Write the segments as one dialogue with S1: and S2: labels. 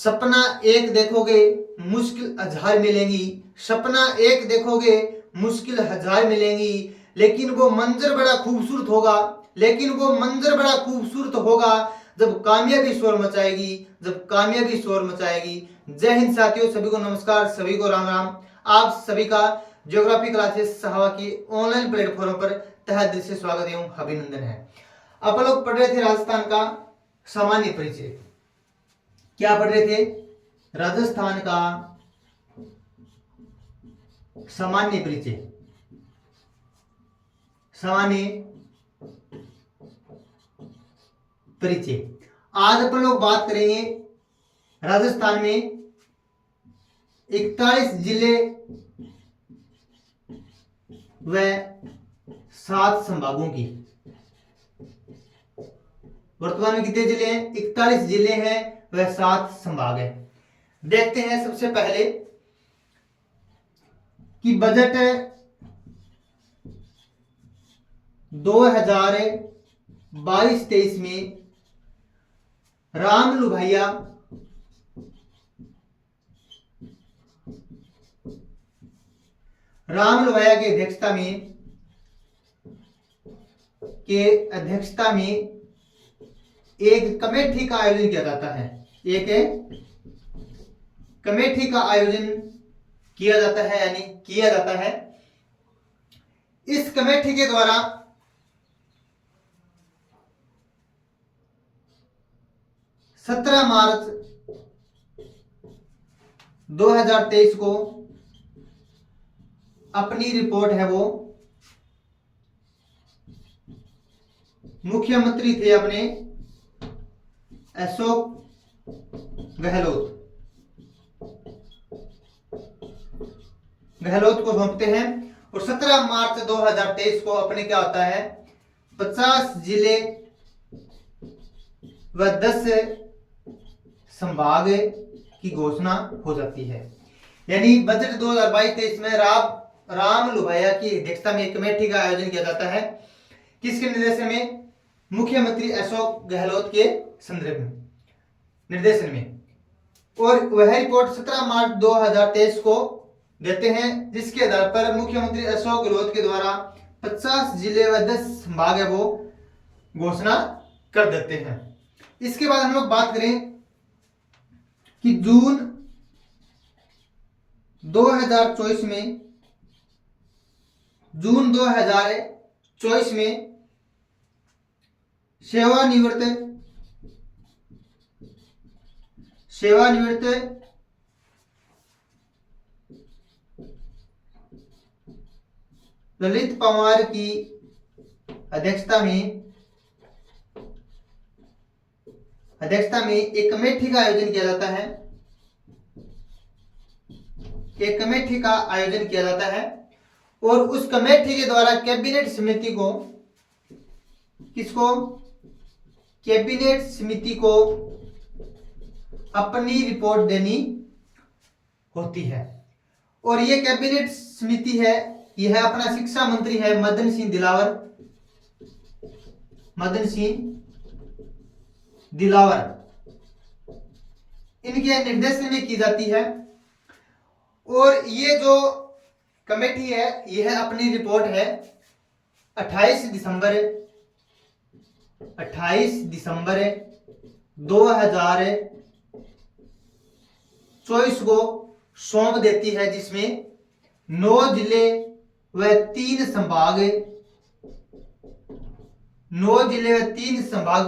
S1: सपना एक देखोगे मुश्किल हजार मिलेंगी, सपना एक देखोगे मुश्किल हजार मिलेंगी, लेकिन वो मंजर बड़ा खूबसूरत होगा, लेकिन वो मंजर बड़ा खूबसूरत होगा जब कामयाबी शोर मचाएगी, जब कामयाबी शोर मचाएगी। जय हिंद साथियों, सभी को नमस्कार, सभी को राम राम। आप सभी का ज्योग्राफी क्लासेस सहावा की ऑनलाइन प्लेटफॉर्म पर तहे दिल से स्वागत एवं अभिनंदन है। आप लोग पढ़ रहे थे राजस्थान का सामान्य परिचय। क्या पढ़ रहे थे? राजस्थान का सामान्य परिचय। सामान्य परिचय। आज अपन लोग बात करेंगे राजस्थान में 41 जिले व 7 संभागों की। वर्तमान में कितने जिले हैं? 41 जिले हैं वह 7 संभाग है। देखते हैं सबसे पहले कि बजट 2022-23 में रामलू भैया की अध्यक्षता में एक कमेटी का आयोजन किया जाता है। एक कमेटी का आयोजन किया जाता है, यानी किया जाता है। इस कमेटी के द्वारा मार्च 2023 को अपनी रिपोर्ट है वो मुख्यमंत्री थे अपने अशोक गहलोत को सौंपते हैं और 17 मार्च 2023 को अपने क्या होता है 50 जिले व 10 संभाग की घोषणा हो जाती है। यानी बजट 2022-23 में राम लुभाया की अध्यक्षता में एक कमेटी का आयोजन किया जाता है। किसके निर्देशन में? मुख्यमंत्री अशोक गहलोत के संदर्भ में, निर्देशन में। और वह रिपोर्ट 17 मार्च 2023 को देते हैं, जिसके आधार पर मुख्यमंत्री अशोक गहलोत के द्वारा 50 जिले व 10 संभाग है वो घोषणा कर देते हैं। इसके बाद हम लोग बात करें कि जून 2024 में सेवानिवृत्त ललित पंवार की अध्यक्षता में एक कमेटी का आयोजन किया जाता है। एक कमेटी का आयोजन किया जाता है और उस कमेटी के द्वारा कैबिनेट समिति को अपनी रिपोर्ट देनी होती है। और ये कैबिनेट समिति है, यह अपना शिक्षा मंत्री है मदन सिंह दिलावर, इनके निर्देशन में की जाती है। और ये जो कमेटी है यह अपनी रिपोर्ट है 28 दिसंबर 2024 को सौंप देती है, जिसमें 9 जिले व 3 संभाग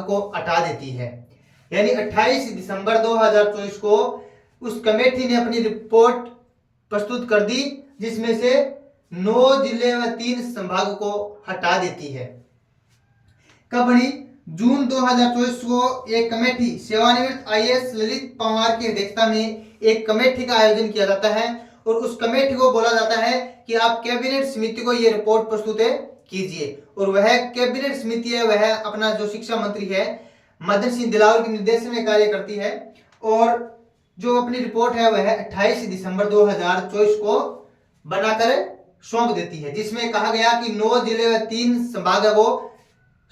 S1: को हटा देती है। यानी 28 दिसंबर 2024 को उस कमेटी ने अपनी रिपोर्ट प्रस्तुत कर दी, जिसमें से 9 जिले व 3 संभाग को हटा देती है। कब बनी? जून 2024 को एक कमेटी सेवानिवृत्त आईएएस ललित पंवार की अध्यक्षता में एक कमेटी का आयोजन किया जाता है और उस कमेटी को बोला जाता है कि आप कैबिनेट समिति को यह रिपोर्ट प्रस्तुत कीजिए। और वह कैबिनेट समिति है वह अपना जो शिक्षा मंत्री है मदन सिंह दिलावर के निर्देशन में कार्य करती है और जो अपनी रिपोर्ट है वह 28 दिसंबर 2024 को बनाकर सौंप देती है, जिसमें कहा गया कि 9 जिले व 3 संभाग है वो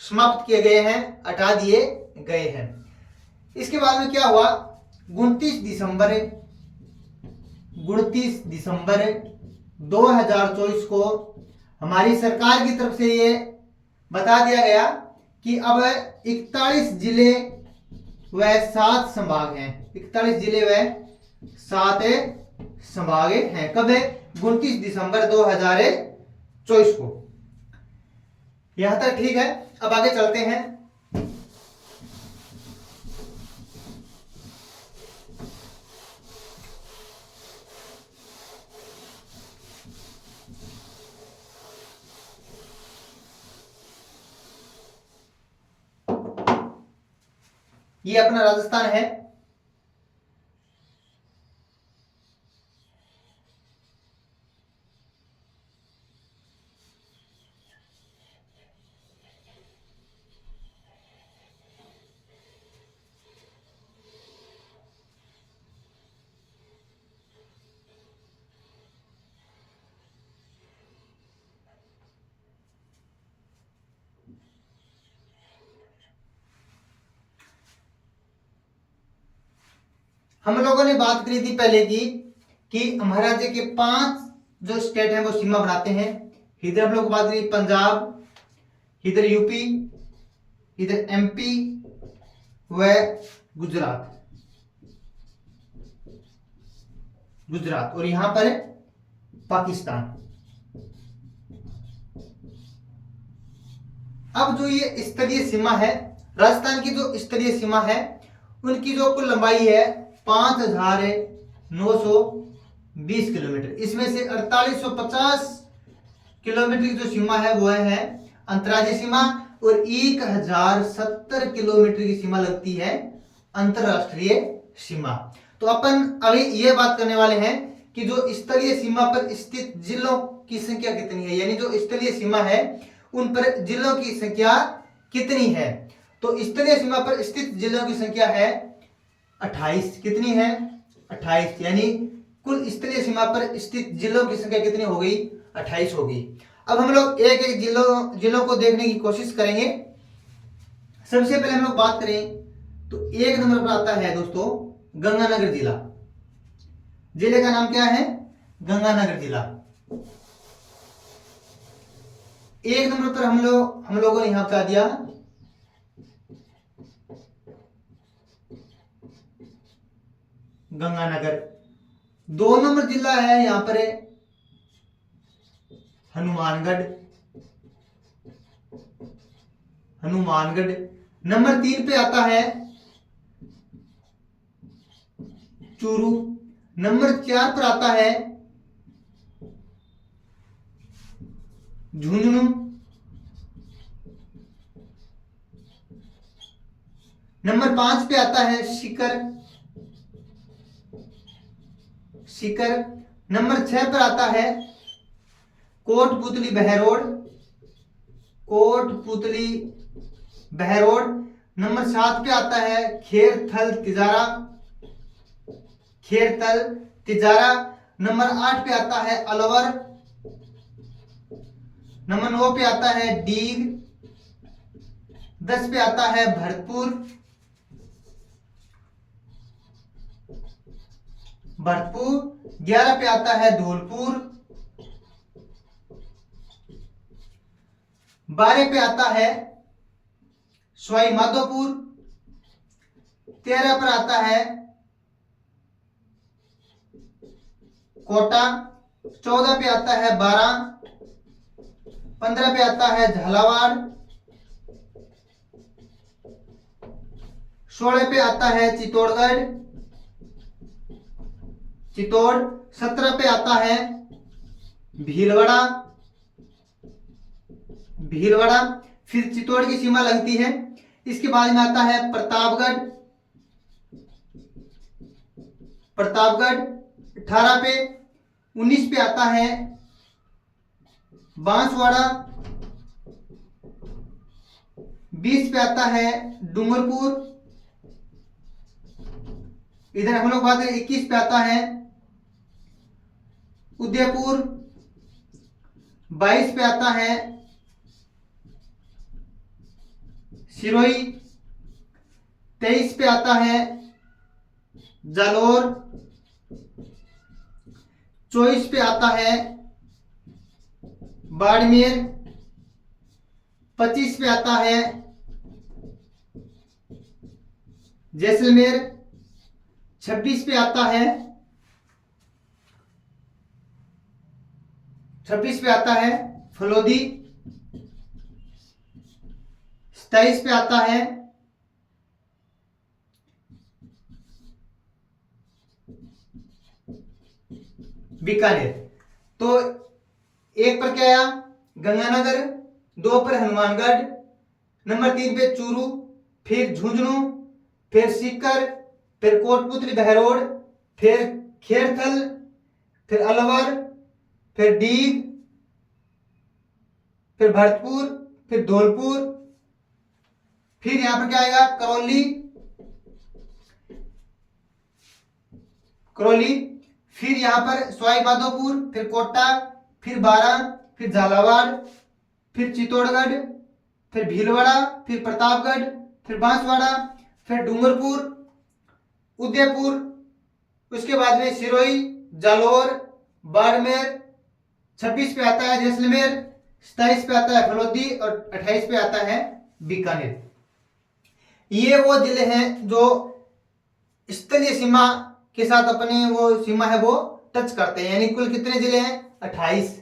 S1: समाप्त किए गए हैं, हटा दिए गए हैं। इसके बाद में क्या हुआ 29 दिसंबर 2024 को हमारी सरकार की तरफ से ये बता दिया गया कि अब 41 जिले व 7 संभाग हैं। 41 जिले व 7 संभाग हैं। कब है? 29 दिसंबर 2024 को। यहां तक ठीक है। अब आगे चलते हैं। ये अपना राजस्थान है। हम लोगों ने बात करी थी पहले की कि हमारे राज्य के 5 जो स्टेट हैं वो सीमा बनाते हैं। इधर हम लोग बात करी पंजाब, इधर यूपी, इधर एमपी व गुजरात। और यहां पर पाकिस्तान। अब जो ये स्तरीय सीमा है, राजस्थान की जो स्तरीय सीमा है उनकी जो कुल लंबाई है 5,920 किलोमीटर। इसमें से 4850 किलोमीटर की जो सीमा है वो है अंतर्राज्यीय सीमा और 1070 किलोमीटर की सीमा लगती है अंतरराष्ट्रीय सीमा। तो अपन अभी ये बात करने वाले हैं कि जो स्तरीय सीमा पर स्थित जिलों की संख्या कितनी है, यानी जो स्तरीय सीमा है उन पर जिलों की संख्या कितनी है। तो स्तरीय सीमा पर स्थित जिलों की संख्या है 28। कितनी है? 28। यानी कुल स्तरीय सीमा पर स्थित जिलों की संख्या कितनी हो गई? 28 होगी। अब हम लोग एक एक जिलों को देखने की कोशिश करेंगे। सबसे पहले हम लोग बात करें तो 1 नंबर पर आता है दोस्तों गंगानगर जिला। जिले का नाम क्या है? गंगानगर जिला। 1 नंबर पर हम लोगों ने यहां बता दिया गंगानगर। 2 नंबर जिला है यहां पर हनुमानगढ़। नंबर 3 पे आता है चूरू। नंबर 4 पर आता है झुंझुनू। नंबर 5 पे आता है सीकर। नंबर 6 पर आता है कोटपुतली बहरोड। नंबर 7 पे आता है खेरथल तिजारा। नंबर 8 पे आता है अलवर। नंबर 9 पे आता है डीग। 10 पे आता है भरतपुर। 11 पे आता है धौलपुर। 12 पे आता है सवाई माधोपुर। 13 पर आता है कोटा। 14 पे आता है बारां। 15 पे आता है झालावाड़। 16 पे आता है चित्तौड़। 17 पे आता है भीलवाड़ा। फिर चित्तौड़ की सीमा लगती है। इसके बाद में आता है प्रतापगढ़। 18 पे। 19 पे आता है बांसवाड़ा। 20 पे आता है डूंगरपुर। इधर हम लोग बात करें 21 पे आता है उदयपुर। 22 पे आता है सिरोही। 23 पे आता है जालोर। 24 पे आता है बाड़मेर। 25 पे आता है जैसलमेर। 26 पे आता है 26 पे आता है फलोदी। 27 पे आता है बीकानेर। तो एक पर क्या आया गंगानगर, 2 पर हनुमानगढ़, नंबर 3 पे चूरू, फिर झुंझुनू, फिर सीकर, फिर कोटपुतली बहरोड, फिर खेरथल, फिर अलवर, फिर डीग, फिर भरतपुर, फिर धौलपुर, फिर यहां पर क्या आएगा करौली, फिर यहां पर सवाई माधोपुर, फिर कोटा, फिर बारां, फिर झालावाड़, फिर चित्तौड़गढ़, फिर भीलवाड़ा, फिर प्रतापगढ़, फिर बांसवाड़ा, फिर डूंगरपुर, उदयपुर, उसके बाद में सिरोही, जालोर, बाड़मेर। 26 पे आता है जैसलमेर, 27 पे आता है फलोदी और 28 पे आता है बीकानेर। ये वो जिले हैं जो स्थलीय सीमा के साथ अपने वो सीमा है वो टच करते हैं। यानी कुल कितने जिले हैं 28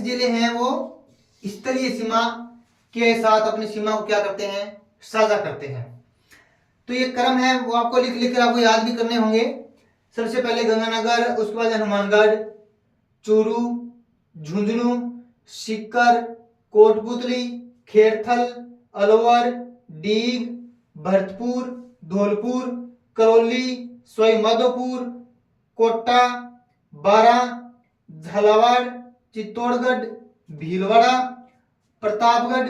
S1: जिले हैं वो स्थलीय सीमा के साथ अपनी सीमा को क्या करते हैं साझा करते हैं। तो ये क्रम है वो आपको लिख लिख कर आपको याद भी करने होंगे। सबसे पहले गंगानगर, उसके बाद हनुमानगढ़, चूरू, झुंझुनू, सीकर, कोटपुतली, खेरथल, अलवर, डीग, भरतपुर, धौलपुर, करौली, सवाई माधोपुर, कोटा, बारां, झालावाड़, चित्तौड़गढ़, भीलवाड़ा, प्रतापगढ़,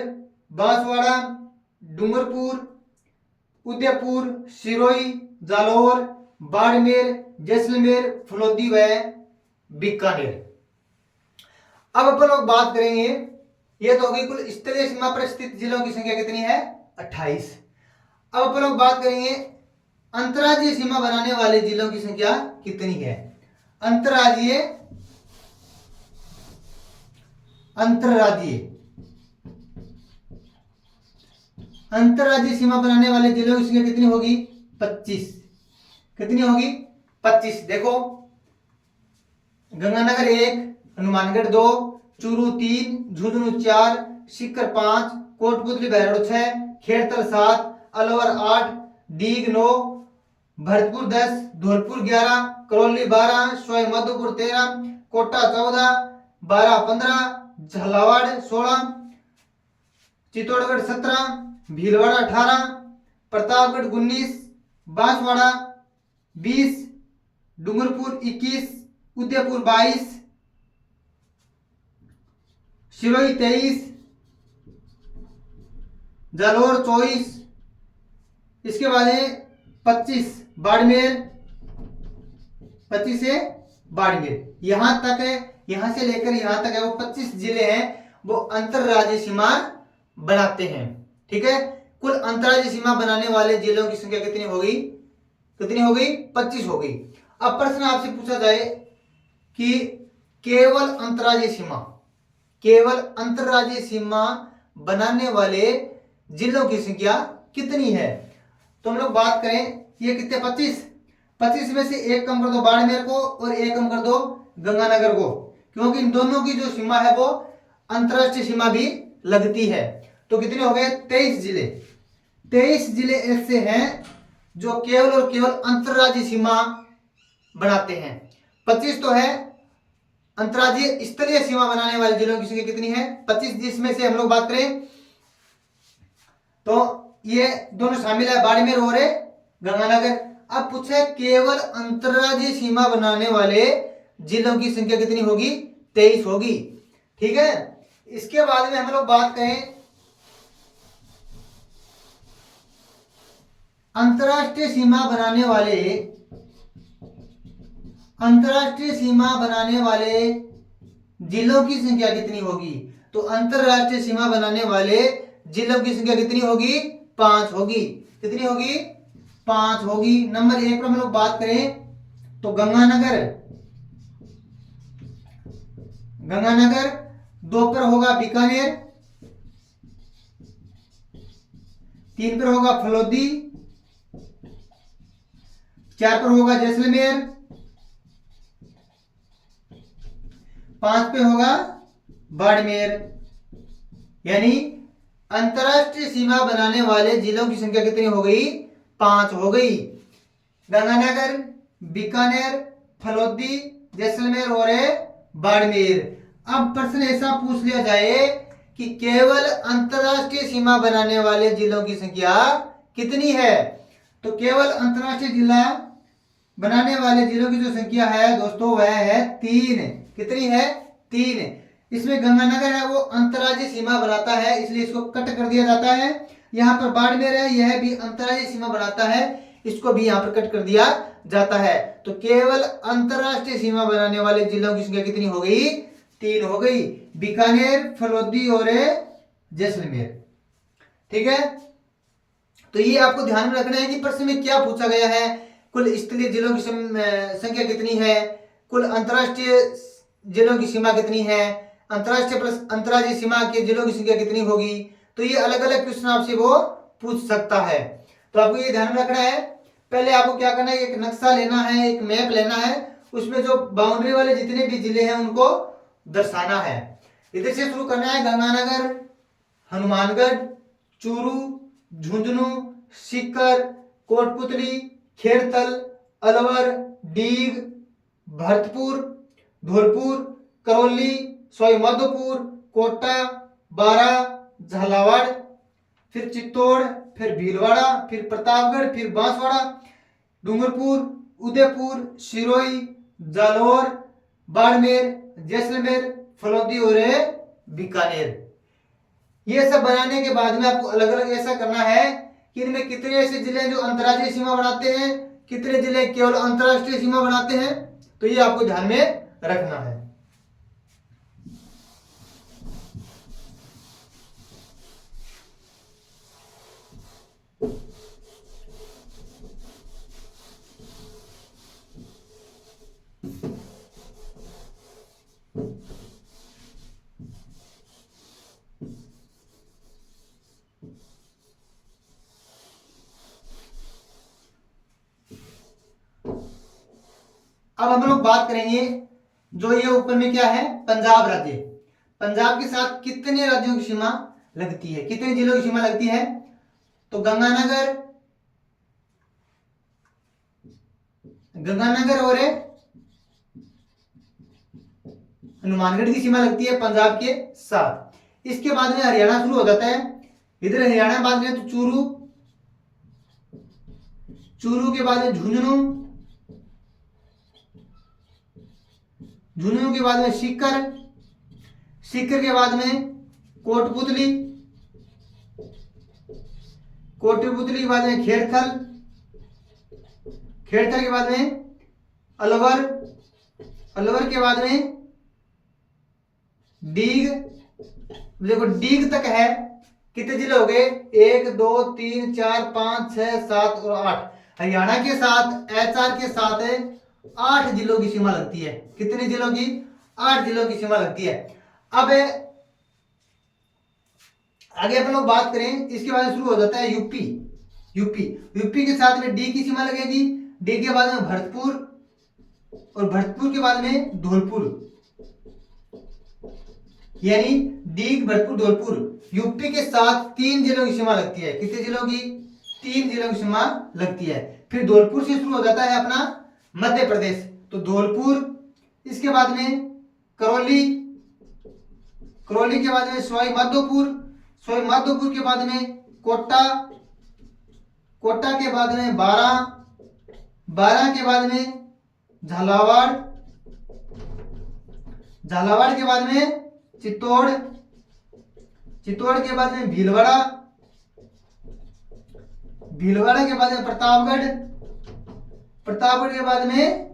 S1: बांसवाड़ा, डूंगरपुर, उदयपुर, सिरोही, जालोर, बाड़मेर, जैसलमेर, फलोदी व बीकानेर। अब अपन लोग बात करेंगे, ये तो होगी कुल स्थलीय सीमा पर स्थित जिलों की संख्या कितनी है 28। अब अपन लोग बात करेंगे अंतर्राज्यीय सीमा बनाने वाले जिलों की संख्या कितनी है। अंतर्राज्यीय सीमा बनाने वाले जिलों की संख्या कितनी होगी 25। कितनी होगी 25। देखो गंगानगर 1, हनुमानगढ़ 2, चूरू 3, झुंझुनू 4, सीकर 5, कोटपुतली बहरोड 6, खेरथल 7, अलवर 8, डीग 9, भरतपुर 10, धौलपुर 11, करौली 12, सवाई माधोपुर 13, कोटा 14, बारां 15, झालावाड़ 16, चित्तौड़गढ़ 17, भीलवाड़ा 18, प्रतापगढ़ 19, बांसवाड़ा 20, डूंगरपुर 21, उदयपुर 22, सिरोही 23, जालोर 24, इसके बाद है 25 बाड़मेर, 25 से बाड़मेर यहां तक है। यहां से लेकर यहां तक है वो 25 जिले हैं वो अंतरराज्यीय सीमा बनाते हैं। ठीक है, कुल अंतरराज्यीय सीमा बनाने वाले जिलों की संख्या कितनी होगी 25 होगी। अब प्रश्न आपसे पूछा जाए कि केवल अंतरराज्यीय सीमा बनाने वाले जिलों की संख्या कितनी है। तो हम लोग बात करें ये कितने 25 में से एक कम कर दो बाड़मेर को और एक कम कर दो गंगानगर को, क्योंकि इन दोनों की जो सीमा है वो अंतरराष्ट्रीय सीमा भी लगती है। तो कितने हो गए 23 जिले। 23 जिले ऐसे हैं जो केवल और केवल अंतरराज्यीय सीमा बनाते हैं। 25 तो है अंतरराज्यीय स्तरीय सीमा बनाने वाले जिलों की संख्या कितनी है 25, जिसमें से हम लोग बात करें तो ये दोनों शामिल है बाड़मेर और गंगानगर। अब पूछे केवल अंतरराज्यीय सीमा बनाने वाले जिलों की संख्या कितनी होगी 23 होगी। ठीक है, इसके बाद में हम लोग बात करें अंतरराष्ट्रीय सीमा बनाने वाले जिलों की संख्या कितनी होगी। तो अंतरराष्ट्रीय सीमा बनाने वाले जिलों की संख्या कितनी होगी 5 होगी। कितनी होगी 5 होगी। नंबर 1 पर हम लोग बात करें तो गंगानगर, 2 पर होगा बीकानेर, 3 पर होगा फलोदी, 4 पर होगा जैसलमेर, 5 पे होगा बाड़मेर। यानी अंतरराष्ट्रीय सीमा बनाने वाले जिलों की संख्या कितनी हो गई? 5 हो गई। गंगानगर, बीकानेर, फलोदी, जैसलमेर और बाड़मेर। अब प्रश्न ऐसा पूछ लिया जाए कि केवल अंतरराष्ट्रीय सीमा बनाने वाले जिलों की संख्या कितनी है, तो केवल अंतरराष्ट्रीय जिला बनाने वाले जिलों की जो संख्या है दोस्तों वह है 3। कितनी है? 3। इसमें गंगानगर है वो अंतरराज्यीय सीमा बनाता है, इसलिए इसको कट कर दिया जाता है। यहाँ पर बाड़मेर है, यह भी अंतरराज्यीय सीमा बनाता है, इसको भी यहाँ पर कट कर दिया जाता है। तो केवल अंतरराष्ट्रीय सीमा बनाने वाले जिलों की संख्या कितनी हो गई? 3 हो गई। बीकानेर, फलोदी और जैसलमेर। ठीक है, तो ये आपको ध्यान में रखना है कि प्रश्न में क्या पूछा गया है। कुल स्थलीय जिलों की संख्या कितनी है, कुल अंतरराष्ट्रीय जिलों की सीमा कितनी है, अंतरराष्ट्रीय प्लस अंतरराज्यीय सीमा के जिलों की संख्या कितनी होगी। तो ये अलग अलग क्वेश्चन आपसे वो पूछ सकता है। तो आपको ये ध्यान में रखना है। पहले आपको क्या करना है, एक नक्शा लेना है, एक मैप लेना है, उसमें जो बाउंड्री वाले जितने भी जिले हैं उनको दर्शाना है। इधर से शुरू करना है, गंगानगर, हनुमानगढ़, चूरू, झुंझुनू, सीकर, कोटपुतली, खेड़तल, अलवर, डीग, भरतपुर, धौलपुर, करौली, सवाईमाधोपुर, कोटा, बारा, झालावाड़, फिर चित्तौड़, फिर भीलवाड़ा, फिर प्रतापगढ़, फिर बांसवाड़ा, डूंगरपुर, उदयपुर, सिरोही, जालौर, बाड़मेर, जैसलमेर, फलोदी और बीकानेर। ये सब बनाने के बाद में आपको अलग अलग ऐसा करना है कि इनमें कितने ऐसे जिले हैं जो अंतर्राज्यीय सीमा बनाते हैं, कितने जिले केवल अंतर्राष्ट्रीय सीमा बनाते हैं। तो ये आपको ध्यान में रखना है। अब हम लोग बात करेंगे जो ये ऊपर में क्या है, पंजाब राज्य। पंजाब के साथ कितने राज्यों की सीमा लगती है, कितने जिलों की सीमा लगती है? तो गंगानगर और हनुमानगढ़ की सीमा लगती है पंजाब के साथ। इसके बाद में हरियाणा शुरू हो जाता है। इधर हरियाणा बाद में तो चूरू के बाद में झुंझुनू के बाद में सीकर के बाद में कोटपुतली के बाद में खेड़थल के बाद में अलवर के बाद में डीग। देखो डीग तक है, कितने जिले हो गए? 1 2 3 4 5 6 7 और 8। हरियाणा के साथ एचआर के साथ 8 जिलों की सीमा लगती है। कितने जिलों की? 8 जिलों की सीमा लगती है। अब आगे अपन लोग बात करें, इसके बाद शुरू हो जाता है यूपी के साथ में डी की सीमा लगेगी, डी के बाद में भरतपुर और भरतपुर के बाद में धौलपुर। यानी डी, भरतपुर, धौलपुर। यूपी के साथ 3 जिलों की सीमा लगती है। कितने जिलों की? 3 जिलों की सीमा लगती है। फिर धौलपुर से शुरू हो जाता है अपना मध्य प्रदेश, तो धौलपुर, इसके बाद में करौली के बाद में सवाईमाधोपुर के बाद में कोटा के बाद में बारा के बाद में झालावाड़ के बाद में चित्तौड़ के बाद में भीलवाड़ा के बाद में प्रतापगढ़ के बाद में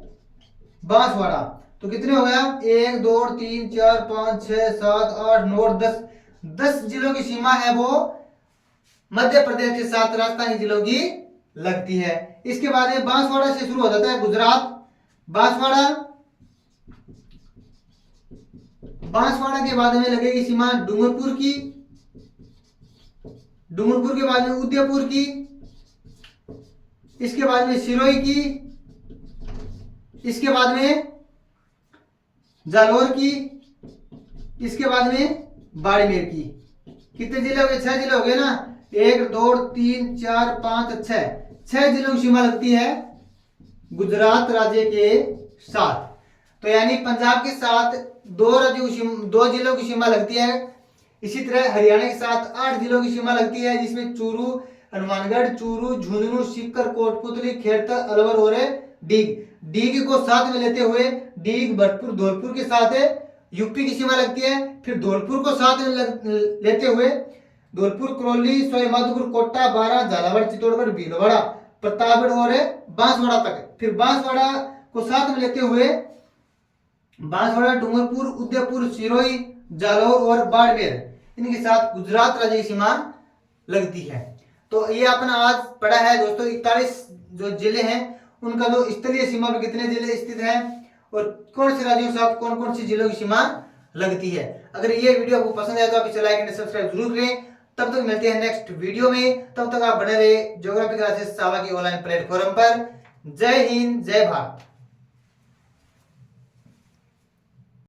S1: बांसवाड़ा। तो कितने हो गया? 1 2 3 4 5 6 7 8 9 10 जिलों की सीमा है वो मध्य प्रदेश के साथ राजस्थानी जिलों की लगती है। इसके बाद में बांसवाड़ा से शुरू हो जाता है गुजरात। बांसवाड़ा बांसवाड़ा के बाद में लगेगी सीमा डूंगरपुर की। डूंगरपुर के बाद में उदयपुर की। इसके बाद में सिरोही की। इसके बाद में जालौर की। इसके बाद में बाड़मेर की। कितने जिले हो गए? 6 जिले हो गए ना। 1 2 3 4 5 6 जिलों की सीमा लगती है गुजरात राज्य के साथ। तो यानी पंजाब के साथ 2 जिलों की सीमा लगती है। इसी तरह हरियाणा के साथ 8 जिलों की सीमा लगती है, जिसमें चूरू, हनुमानगढ़, चूरू, झुंझुनू, सीकर, कोटपुतली, खेड़ता, अलवर और डीग। डीग को साथ में लेते हुए डीग, भरतपुर, धौलपुर के साथ यूपी की सीमा लगती है। फिर धौलपुर को साथ में लेते हुए धौलपुर, करौली, सवाईमाधोपुर, कोटा, बारा, झालावाड़, चित्तौड़गढ़, भीलवाड़ा, प्रतापगढ़ और बांसवाड़ा तक। फिर बांसवाड़ा को साथ में लेते हुए बांसवाड़ा, डूंगरपुर, उदयपुर, सिरोही, जालौर और बाड़मेर, इनके साथ गुजरात राज्य की सीमा लगती है। तो ये अपना आज पढ़ा है दोस्तों 41 जो जिले हैं उनका जो स्थलीय सीमा पर कितने जिले स्थित हैं और कौन से राज्यों के साथ कौन कौन सी जिलों की सीमा लगती है। अगर ये वीडियो आपको पसंद आया तो आप इसे लाइक एंड सब्सक्राइब जरूर करें। तब तक मिलते हैं नेक्स्ट वीडियो में। तब तक आप बने रहे ज्योग्राफी क्लासेस सावा के ऑनलाइन प्लेटफॉर्म पर। जय हिंद, जय भारत।